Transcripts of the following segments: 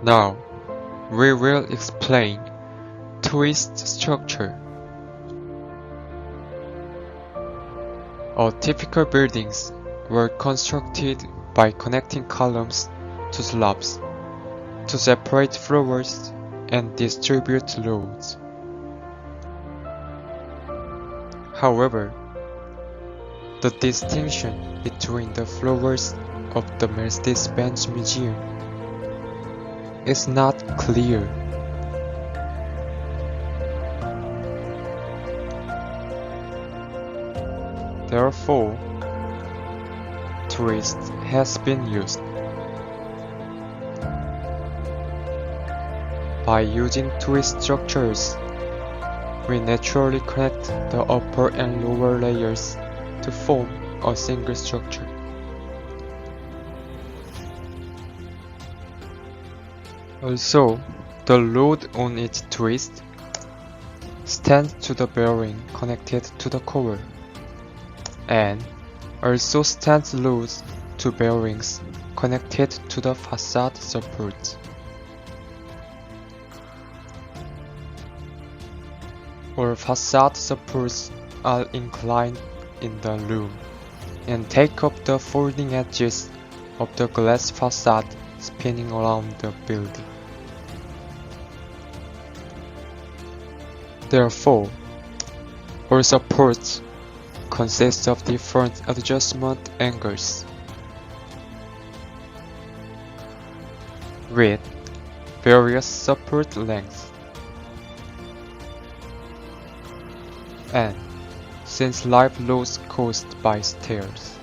Now, we will explain twist structure. All typical buildings were constructed by connecting columns to slabs to separate floors and distribute loads. However, the distinction between the floors of the Mercedes-Benz Museum is not clear. Therefore, twist has been used. By using twist structures, we naturally connect the upper and lower layers to form a single structure. Also, the load on each twist stands to the bearing connected to the core, and also stands loads to bearings connected to the facade supports. All facade supports are inclined in the room and take up the folding edges of the glass facade spinning around the building. Therefore, all supports consist of different adjustment angles with various support lengths. And since live loads caused by stairs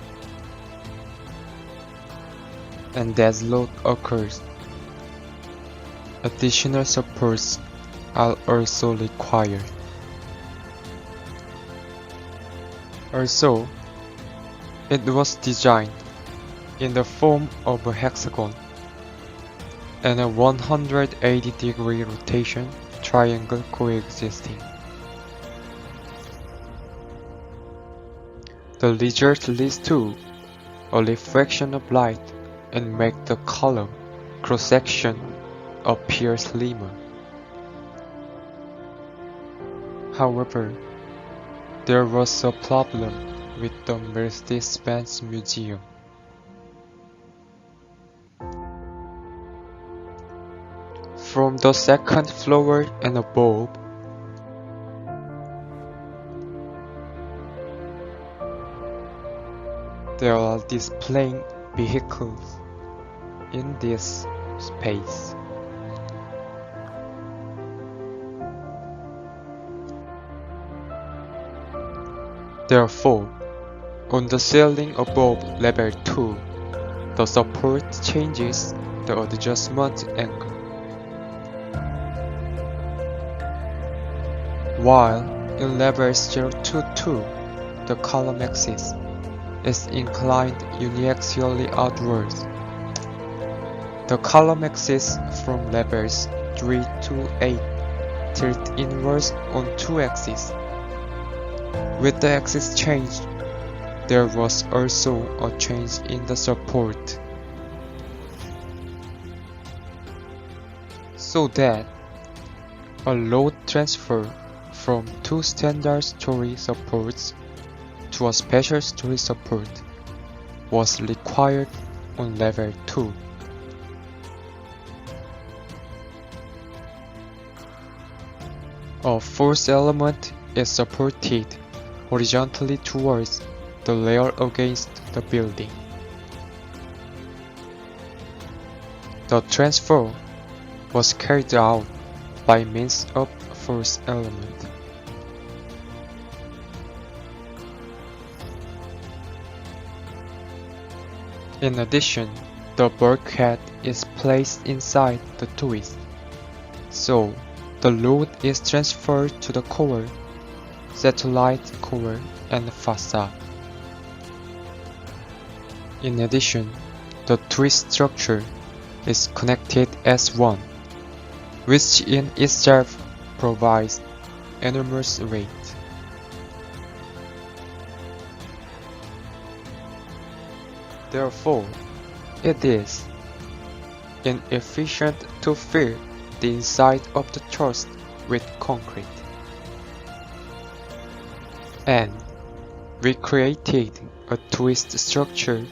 and as load occurs, additional supports are also required. Also, it was designed in the form of a hexagon and a 180-degree rotation triangle coexisting. The result leads to a reflection of light and make the column cross-section appear slimmer. However, there was a problem with the Mercedes-Benz Museum. From the second floor and above, there are displaying vehicles in this space. Therefore, on the ceiling above level 2, the support changes the adjustment angle, while in level 022, the column axis is inclined uniaxially outwards. The column axis from levels 3 to 8 tilt inwards on two axes. With the axis changed, there was also a change in the support, so that a load transfer from two standard story supports to a special story support was required on level 2. A fourth element is supported horizontally towards the rail against the building. The transfer was carried out by means of force element. In addition, the bulkhead is placed inside the twist, so the load is transferred to the core, satellite core, and facade. In addition, the twist structure is connected as one, which in itself provides enormous weight. Therefore, it is inefficient to fill the inside of the truss with concrete. And we created a twist structure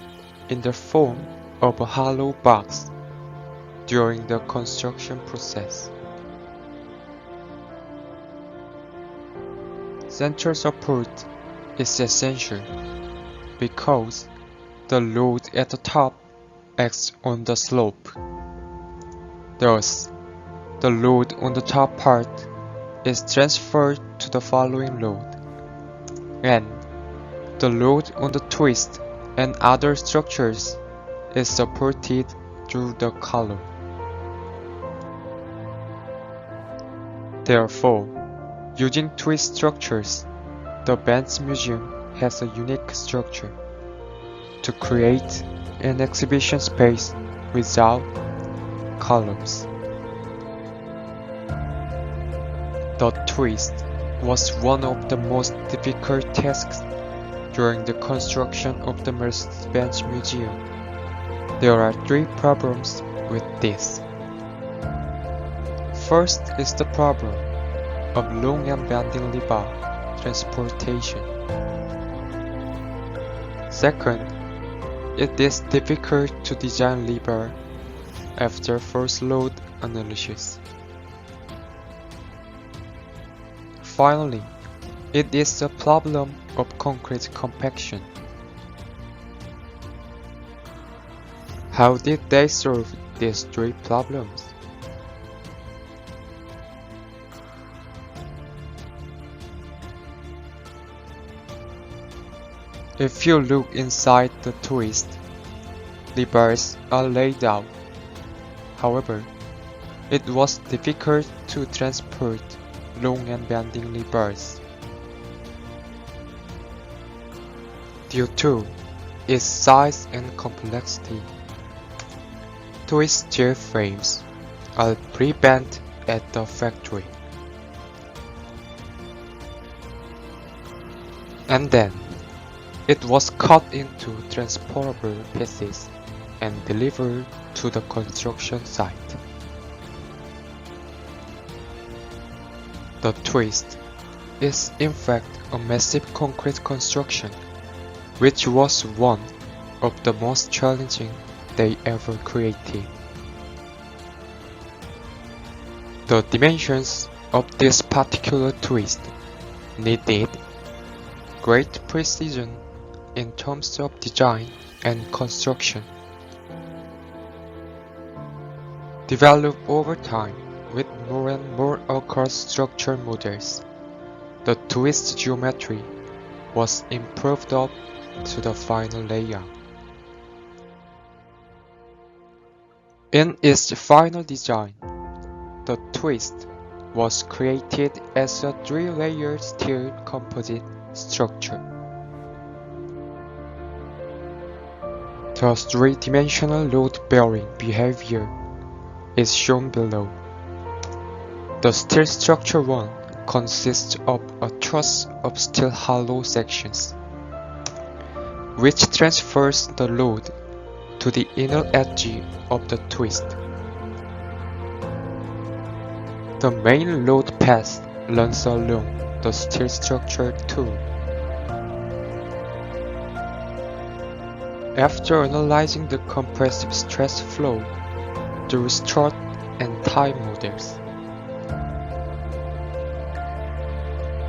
in the form of a hollow box during the construction process. Central support is essential because the load at the top acts on the slope. Thus, the load on the top part is transferred to the following load, and the load on the twist and other structures is supported through the column. Therefore, using twist structures, the Benz Museum has a unique structure to create an exhibition space without columns. The twist was one of the most difficult tasks during the construction of the Mercedes-Benz Museum. There are three problems with this. First is the problem of long and bending lever transportation. Second, it is difficult to design lever after force load analysis. Finally, it is a problem of concrete compaction. How did they solve these three problems? If you look inside the twist, levers are laid out. However, it was difficult to transport long and bending levers. Due to its size and complexity, twist steel frames are pre-bent at the factory. And then, it was cut into transportable pieces and delivered to the construction site. The twist is in fact a massive concrete construction, which was one of the most challenging they ever created. The dimensions of this particular twist needed great precision in terms of design and construction. Developed over time with more and more occult structure models, the twist geometry was improved up to the final layout. In its final design, the twist was created as a three-layer steel composite structure. The three-dimensional load-bearing behavior is shown below. The steel structure 1 consists of a truss of steel hollow sections, which transfers the load to the inner edge of the twist. The main load path runs along the steel structure 2. After analyzing the compressive stress flow through strut and tie models,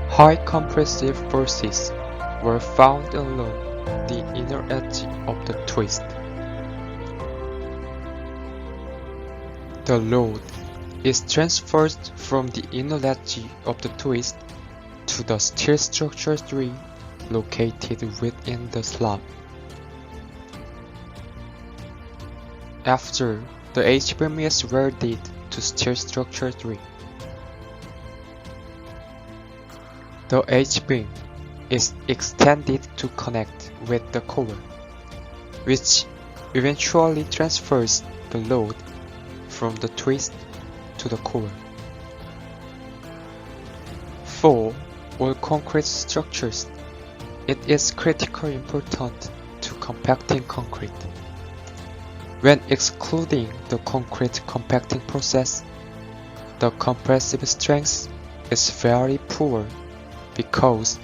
high compressive forces were found along the inner edge of the twist. The load is transferred from the inner latch of the twist to the steel structure 3 located within the slab. After the H-beam is welded to steel structure 3, the H-beam is extended to connect with the core, which eventually transfers the load from the twist to the core. For all concrete structures, it is critically important to compacting concrete. When excluding the concrete compacting process, the compressive strength is very poor because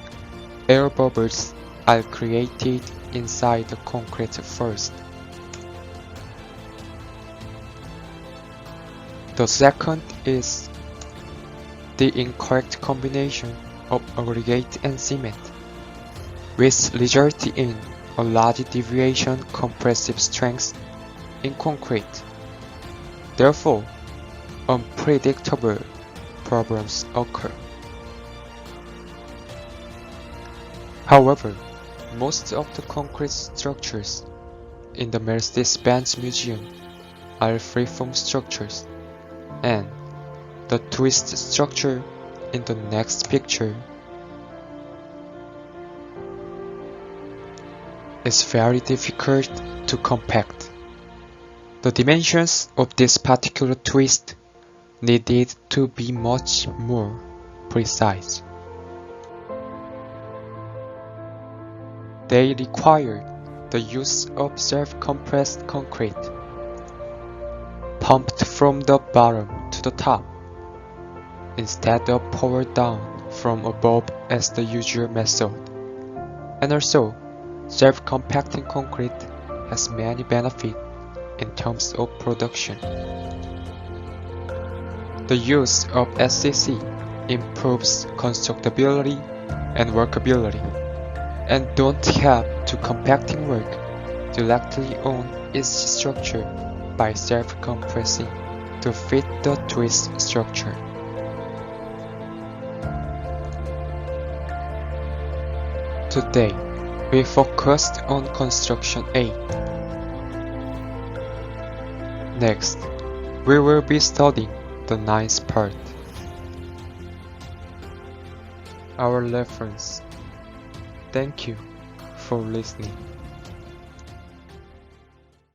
air bubbles are created inside the concrete first. The second is the incorrect combination of aggregate and cement, which results in a large deviation compressive strength in concrete. Therefore, unpredictable problems occur. However, most of the concrete structures in the Mercedes-Benz Museum are freeform structures, and the twist structure in the next picture is very difficult to compact. The dimensions of this particular twist needed to be much more precise. They required the use of self-compressed concrete, pumped from the bottom to the top, instead of poured down from above as the usual method. And also, self-compacting concrete has many benefits in terms of production. The use of SCC improves constructability and workability, and don't have to compacting work directly on its structure by self-compressing to fit the twist structure. Today, we focused on construction 8. Next, we will be studying the 9th part. Our reference. Thank you for listening.